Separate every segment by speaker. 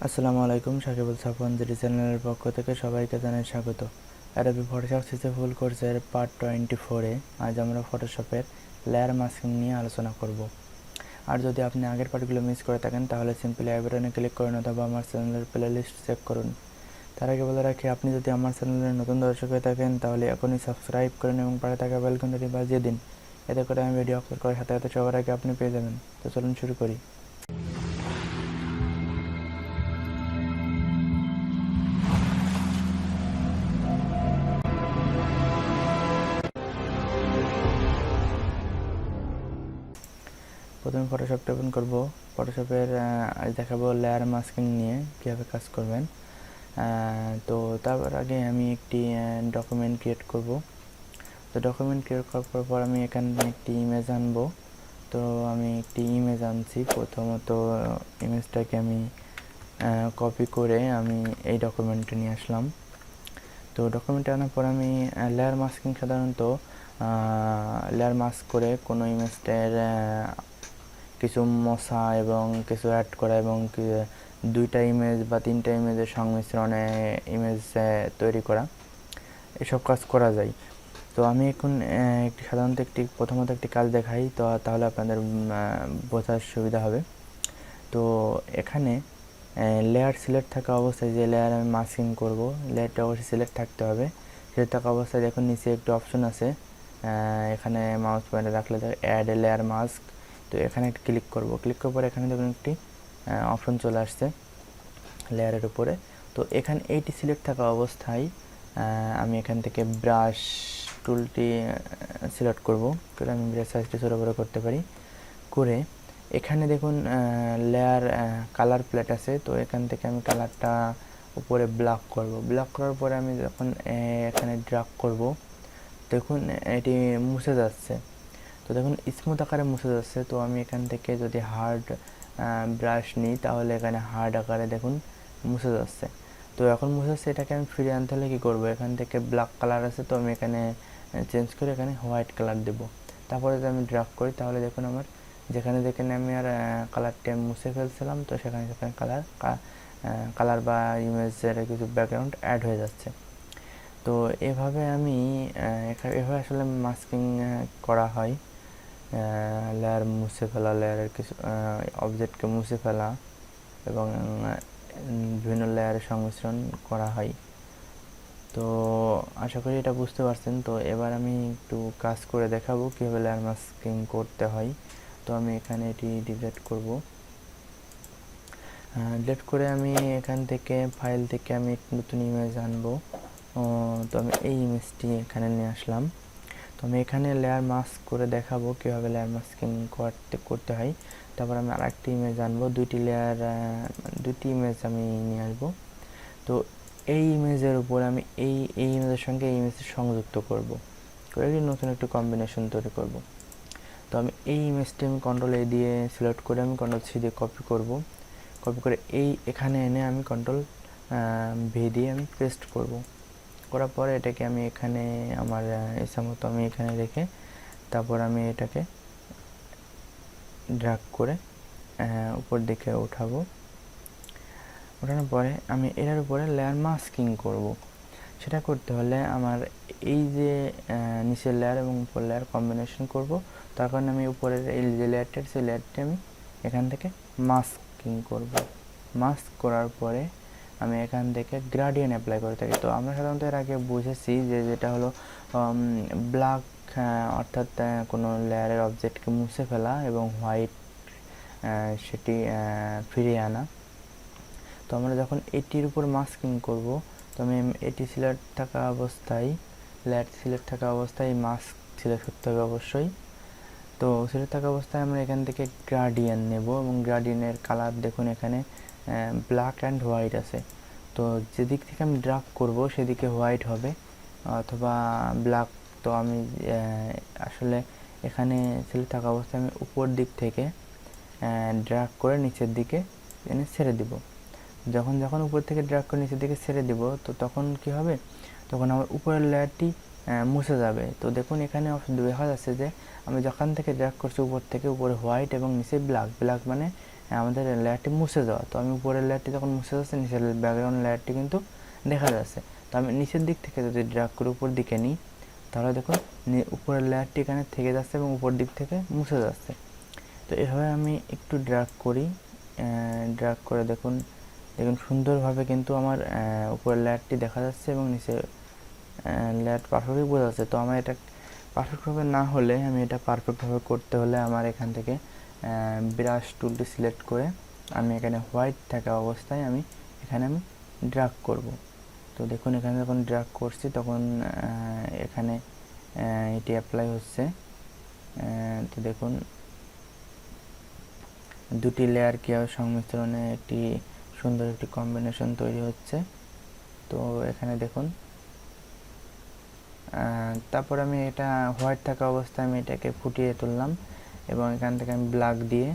Speaker 1: আসসালামু আলাইকুম। সাকিবুল সাফওয়ান জিডি চ্যানেলের পক্ষ থেকে সবাইকে জানাই স্বাগত। অ্যাডোবি ফটোশপ সিসি ফুল কোর্সের পার্ট 24-এ আজ আমরা ফটোশপের লেয়ার মাস্কিং নিয়ে আলোচনা করব। আর যদি আপনি আগের পার্টগুলো মিস করে থাকেন তাহলে সিম্পলি আই বাটনে ক্লিক করুন অথবা আমার চ্যানেলের প্লেলিস্ট চেক করুন। তার আগে বলে রাখি, আপনি যদি আমার চ্যানেলের নতুন দর্শক হয়ে থাকেন তাহলে এখনই সাবস্ক্রাইব করুন এবং পাশে থাকা বেল ঘন্টাটি বাজিয়ে দিন। এতে করে আমি ভিডিও আপলোড করার সাথে সাথে সবার আগে আপনি পেয়ে যাবেন। তো চলুন শুরু করি। প্রথমে ফটোশপটা ওপেন করব। ফটোশপের আজ দেখাবো লেয়ার মাস্কিং নিয়ে কীভাবে কাজ করবেন। তো তার আগে আমি একটি ডকুমেন্ট ক্রিয়েট করব। তো ডকুমেন্ট ক্রিয়েট করার পর আমি এখানে একটি ইমেজ আনবো। তো আমি একটি ইমেজ আনছি। প্রথমত ইমেজটাকে আমি কপি করে আমি এই ডকুমেন্টে নিয়ে আসলাম। তো ডকুমেন্টে আনার পর আমি লেয়ার মাস্কিং সাধারণত লেয়ার মাস্ক করে কোনো ইমেজটার কিছু মশা এবং কিছু অ্যাড করা এবং দুইটা ইমেজ বা তিনটা ইমেজের সংমিশ্রণে ইমেজ তৈরি করা, এসব কাজ করা যায়। তো আমি এখন সাধারণত প্রথমত একটি কাজ দেখাই, তো তাহলে আপনাদের বোঝার সুবিধা হবে। তো এখানে লেয়ার সিলেক্ট থাকা অবস্থায় যে লেয়ার আমি মাস্কিং করব, লেয়ারটা অবশ্যই সিলেক্ট থাকতে হবে। সিলেক্ট থাকা অবস্থায় দেখুন নিচে একটি অপশন আছে, এখানে মাউস পয়েন্টে রাখলে অ্যাড এ লেয়ার মাস্ক। তো এখানে একটি ক্লিক করব। ক্লিক করার পরে এখানে দেখুন একটি অপশন চলে আসছে লেয়ারের উপরে। তো এখানে এইটি সিলেক্ট থাকা অবস্থায় আমি এখান থেকে ব্রাশ টুলটি সিলেক্ট করব করে আমি ব্রাশ সাইজটি ছোটো বড়ো করতে পারি। করে এখানে দেখুন লেয়ার কালার প্লেট আছে। তো এখান থেকে আমি কালারটা উপরে ব্ল্যাক করব। ব্ল্যাক করার পরে আমি যখন এখানে ড্র্যাগ করব, দেখুন এটি মুছে যাচ্ছে। তো দেখুন স্মুথ আকারে মুছে যাচ্ছে। তো আমি এখান থেকে যদি হার্ড ব্রাশ নিই তাহলে এখানে হার্ড আকারে দেখুন মুছে যাচ্ছে। তো এখন মুছে যাচ্ছে, এটাকে আমি ফিরিয়ে আনতে হলে কী করবো, এখান থেকে ব্ল্যাক কালার আছে, তো আমি এখানে চেঞ্জ করে এখানে হোয়াইট কালার দেবো। তারপরে যদি আমি ড্র্যাগ করি তাহলে দেখুন আমার যেখানে আমি আর কালারটি আমি মুছে ফেলছিলাম, তো সেখানে কালার বা ইমেজের কিছু ব্যাকগ্রাউন্ড অ্যাড হয়ে যাচ্ছে। তো এভাবে আসলে মাস্কিং করা হয়। লেয়ার মুছে ফেলা, লেয়ারের কিছু অবজেক্টকে মুছে ফেলা এবং বিভিন্ন লেয়ারের সংমিশ্রণ করা হয়। তো আশা করি এটা বুঝতে পারছেন। তো এবার আমি একটু কাজ করে দেখাবো কীভাবে লেয়ার মাস্কিং করতে হয়। তো আমি এখানে এটি ডিলিট করব। ডিলিট করে আমি এখান থেকে ফাইল থেকে আমি নতুন ইমেজ আনবো। তো আমি এই ইমেজটি এখানে নিয়ে আসলাম। তো আমি এখানে লেয়ার মাস্ক করে দেখাবো কীভাবে লেয়ার মাস্কিং করতে হয়। তারপর আমি আরেকটি ইমেজ আনবো, দুইটি ইমেজ আমি নিয়ে আসবো। তো এই ইমেজের উপর আমি এই ইমেজের সঙ্গে এই ইমেজের সংযুক্ত করব, করে নতুন একটি কম্বিনেশন তৈরি করব। তো আমি এই ইমেজটি আমি কন্ট্রোল এ দিয়ে সিলেক্ট করে আমি কন্ট্রোল সি দিয়ে কপি করে এখানে এনে আমি কন্ট্রোল ভি দিয়ে আমি পেস্ট করব। করার পরে এটাকে আমি এখানে আমার ইচ্ছা মতো আমি এখানে রেখে তারপর আমি এটাকে ড্র্যাগ করে উপর দিকে ওঠানোর পরে আমি এটার উপরে লেয়ার মাস্কিং করব। সেটা করতে হলে আমার এই যে নিচের লেয়ার এবং উপর লেয়ার কম্বিনেশন করব। তার কারণে আমি উপরের এই যে লেয়ারটি সেই লেয়ারটি আমি এখান থেকে মাস্কিং করব। মাস্ক করার পরে আমি এখান থেকে গ্রাডিয়েন্ট অ্যাপ্লাই করে থাকি। তো আমরা সাধারণত এর আগে বুঝেছি যেটা হলো ব্ল্যাক, অর্থাৎ কোনো লেয়ারের অবজেক্টকে মুছে ফেলা এবং হোয়াইট সেটি ফিরিয়ে আনা। তো আমরা যখন এটির উপর মাস্কিং করব, তো আমি এটি সিলেক্ট থাকা অবস্থায় লেয়ার সিলেক্ট থাকা অবস্থায় মাস্ক সিলেক্ট করতে হবে অবশ্যই। তো সিলেক্ট থাকা অবস্থায় আমরা এখান থেকে গ্রাডিয়েন্ট নেব এবং গ্রাডিয়েন্টের কালার দেখুন এখানে ব্ল্যাক অ্যান্ড হোয়াইট আছে। তো যেদিক থেকে আমি ড্র্যাগ করব সেদিকে হোয়াইট হবে অথবা ব্ল্যাক। তো আমি আসলে এখানে সিলেক্ট থাকা অবস্থায় আমি উপর দিক থেকে ড্র্যাগ করে নিচের দিকে এনে ছেড়ে দিব। যখন উপর থেকে ড্র্যাগ করে নিচের দিকে ছেড়ে দিব, তো তখন কি হবে, তখন আমার উপরের লেয়ারটি মুছে যাবে। তো দেখুন এখানে দেখা যাচ্ছে যে আমি যখন থেকে ড্র্যাগ করছি উপর থেকে উপরে হোয়াইট এবং নিচে ব্ল্যাক মানে আমাদের লেয়ারটি মুছে যাওয়া। তো আমি উপরের লেয়ারটি যখন মুছে যাচ্ছে, নিচের ব্যাকগ্রাউন্ড লেয়ারটি কিন্তু দেখা যাচ্ছে। তো আমি নিচের দিক থেকে যদি ড্র্যাগ করে উপর দিকে নিই, তাহলে দেখুন উপরের লেয়ারটি এখানে থেকে যাচ্ছে এবং উপর দিক থেকে মুছে যাচ্ছে। তো এভাবে আমি একটু ড্র্যাগ করি, ড্র্যাগ করে দেখুন সুন্দরভাবে কিন্তু আমার উপরের লেয়ারটি দেখা যাচ্ছে এবং নিচে লেয়ার পারফেক্টলি বোঝা যাচ্ছে। তো আমার এটা পারফেক্টভাবে না হলে, আমি এটা পারফেক্টভাবে করতে হলে আমার এখান থেকে ব্রাশ টুলটি সিলেক্ট করে আমি এখানে হোয়াইট থাকা অবস্থায় আমি ড্র্যাগ করব। তো দেখুন এখানে যখন ড্র্যাগ করছি তখন এখানে এটি অ্যাপ্লাই হচ্ছে। তো দেখুন দুটি লেয়ার কীভাবে সংমিশ্রণে একটি সুন্দর একটি কম্বিনেশন তৈরি হচ্ছে। তো এখানে দেখুন তারপর আমি এটা হোয়াইট থাকা অবস্থায় আমি এটাকে ফুটিয়ে তুললাম এবং এখান থেকে আমি ব্ল্যাক দিয়ে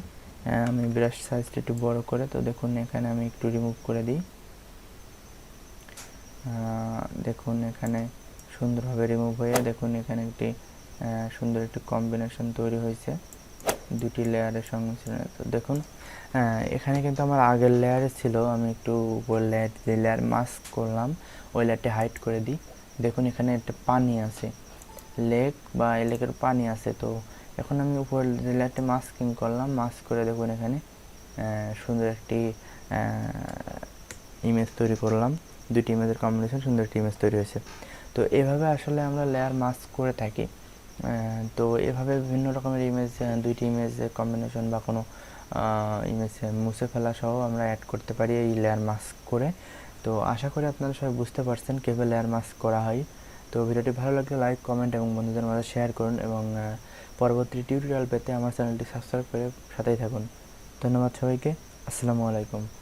Speaker 1: আমি ব্রাশ সাইজটা একটু বড় করে, তো দেখুন এখানে আমি একটু রিমুভ করে দিই। দেখুন এখানে সুন্দরভাবে রিমুভ হয়ে দেখুন এখানে একটি সুন্দর একটি কম্বিনেশন তৈরি হয়েছে দুটি লেয়ারের সংমিশ্রণে। তো দেখুন এখানে কিন্তু আমার আগের লেয়ারে ছিল, আমি একটু উপর লেয়ার যে লেয়ার মাস্ক করলাম ওই লেয়ারটি হাইড করে দিই। দেখুন এখানে একটা পানি আছে, লেক বা লেকের পানি আছে। তো এখন আমি উপর লেয়ারটি মাস্কিং করলাম, মাস্ক করে দেখুন এখানে সুন্দর একটি ইমেজ তৈরি করলাম, দুটি ইমেজের কম্বিনেশন সুন্দর একটি ইমেজ তৈরি হয়েছে। তো এভাবে আসলে আমরা লেয়ার মাস্ক করে থাকি। তো এভাবে বিভিন্ন রকমের ইমেজ, দুইটি ইমেজের কম্বিনেশন বা কোনো ইমেজ মুছে ফেলা সহ আমরা অ্যাড করতে পারি এই লেয়ার মাস্ক করে। তো আশা করি আপনারা সবাই বুঝতে পারছেন কীভাবে লেয়ার মাস্ক করা হয়। তো ভিডিওটি ভালো লাগলে লাইক, কমেন্ট এবং বন্ধুদের মাঝে শেয়ার করুন এবং পরবর্তী টিউটোরিয়াল পেতে আমার চ্যানেলটি সাবস্ক্রাইব করে সাথেই থাকুন। ধন্যবাদ সবাইকে। আসসালামু আলাইকুম।